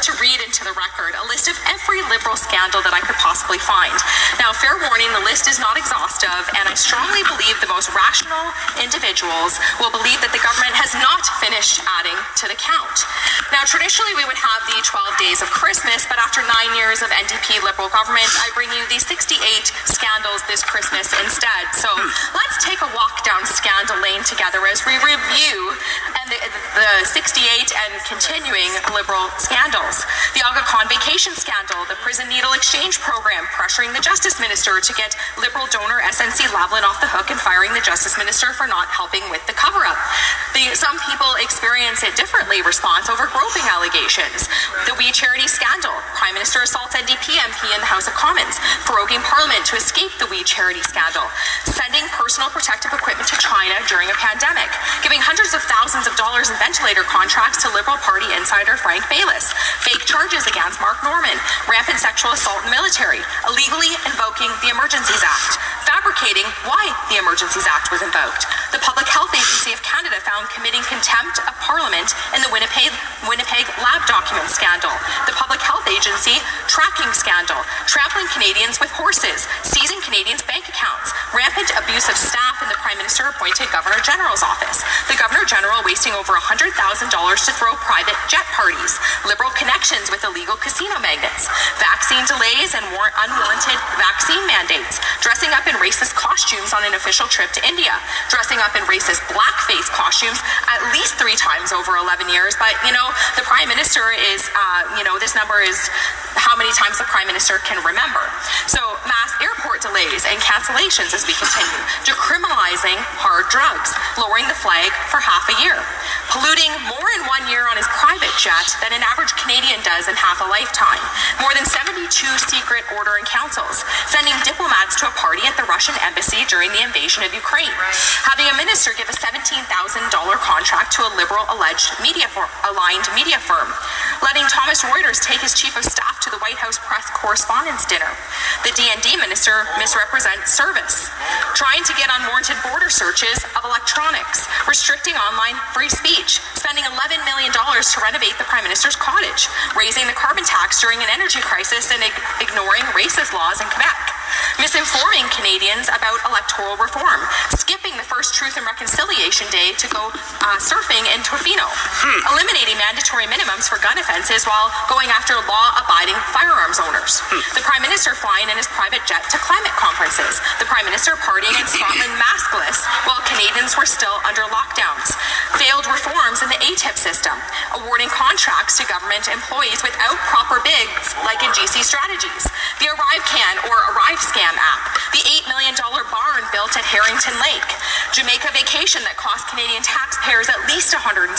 to read into the record a list of every Liberal scandal that I could possibly find. Now, fair warning, the list is not exhaustive, and I strongly believe the most rational individuals will believe that the government has not finished adding to the count. Now, traditionally, we would have the 12 days of Christmas, but after 9 years of NDP Liberal government, I bring you the 68 scandals this Christmas instead. So let's take a walk down scandal lane together as we review the 68 and continuing Liberal scandals. The Aga Khan vacation scandal, the prison needle exchange program, pressuring the Justice Minister to get Liberal donor SNC Lavalin off the hook and firing the Justice Minister for not helping with the cover-up. Some people experience it differently, response over groping allegations. The We Charity scandal, Prime Minister assaults NDP MP in the House of Commons, proroguing Parliament to escape the We Charity scandal, sending personal protective equipment to China during a pandemic, giving hundreds of thousands of dollars in ventilator contracts to Liberal Party insider Frank Baylis, fake charges against Mark Norman, rampant sexual assault in the military, illegally invoking the Emergencies Act, fabricating why the Emergencies Act was invoked. The Public Health Agency of Canada found committing contempt of Parliament in the Winnipeg lab document scandal. The Public Health Agency tracking scandal, trampling Canadians with horses, seizing Canadians' bank accounts, rampant abuse of staff in the Prime Minister appointed Governor General's office, the Governor General wasting over $100,000 to throw private jet parties, Liberal connections with illegal casino magnates, vaccine delays and unwarranted vaccine mandates, dressing up in racist costumes on an official trip to India, dressing up in racist blackface costumes at least 3 times over 11 years. But, the Prime Minister is, this number is how many times the Prime Minister can remember. So mass airport delays and cancellations as we continue, decriminalizing hard drugs, lowering the flag for half a year, polluting more in 1 year on his private jet than an average Canadian does in half a lifetime, more than 72 secret ordering councils, sending diplomats to a party at the Russian embassy during the invasion of Ukraine, having a minister give a $17,000 contract to a Liberal aligned media firm, letting Thomas Reuters take his chief of staff to the White House press correspondence dinner, the D&D minister misrepresent service, trying to get unwarranted border searches of electronics, restricting online free speech, spending $11 million to renovate the Prime Minister's cottage, raising the carbon tax during an energy crisis and ignoring racist laws in Quebec, misinforming Canadians about electoral reform, skipping the first Truth and Reconciliation Day to go surfing in Tofino, eliminating mandatory minimums for gun offenses while going after law-abiding firearms owners, the Prime Minister flying in his private jet to climate conferences, the Prime Minister partying in Scotland maskless while Canadians were still under lockdowns, failed reforms in the ATIP system, awarding contracts to government employees without proper bids like in GC Strategies, the ArriveCan or ArriveScam app, the $8 million barn built at Harrington Lake, Jamaica vacation that cost Canadian taxpayers at least $162,000,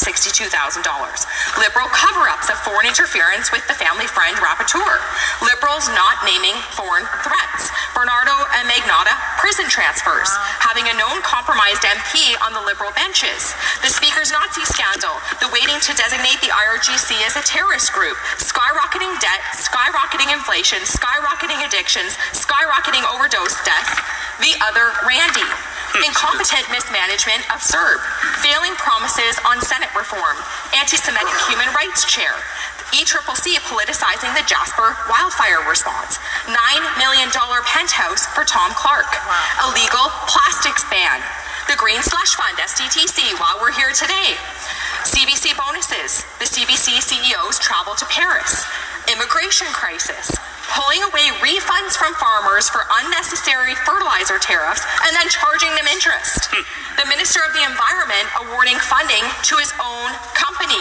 Liberal cover-ups of foreign interference with the family friend rapporteur, Liberals not naming foreign threats, Bernardo and Magnotta prison transfers, having a known compromised MP on the Liberal benches, the Speaker's Nazi scandal, the waiting to designate the IRGC as a terrorist group, skyrocketing debt, skyrocketing inflation, skyrocketing addictions, skyrocketing overdose deaths, the other Randy, incompetent mismanagement of CERB, failing promises on Senate reform, anti-Semitic human rights chair, ECCC politicizing the Jasper wildfire response, $9 million penthouse for Tom Clark, illegal plastics ban, the Green Slush Fund, SDTC, while we're here today, CBC bonuses, the CBC CEO's travel to Paris, immigration crisis, pulling away refunds from farmers for unnecessary fertilizer tariffs and then charging them interest. The Minister of the Environment awarding funding to his own company.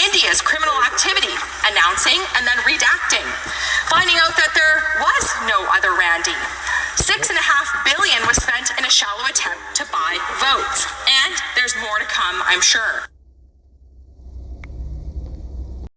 India's criminal activity, announcing and then redacting. Finding out that there was no other Randy. $6.5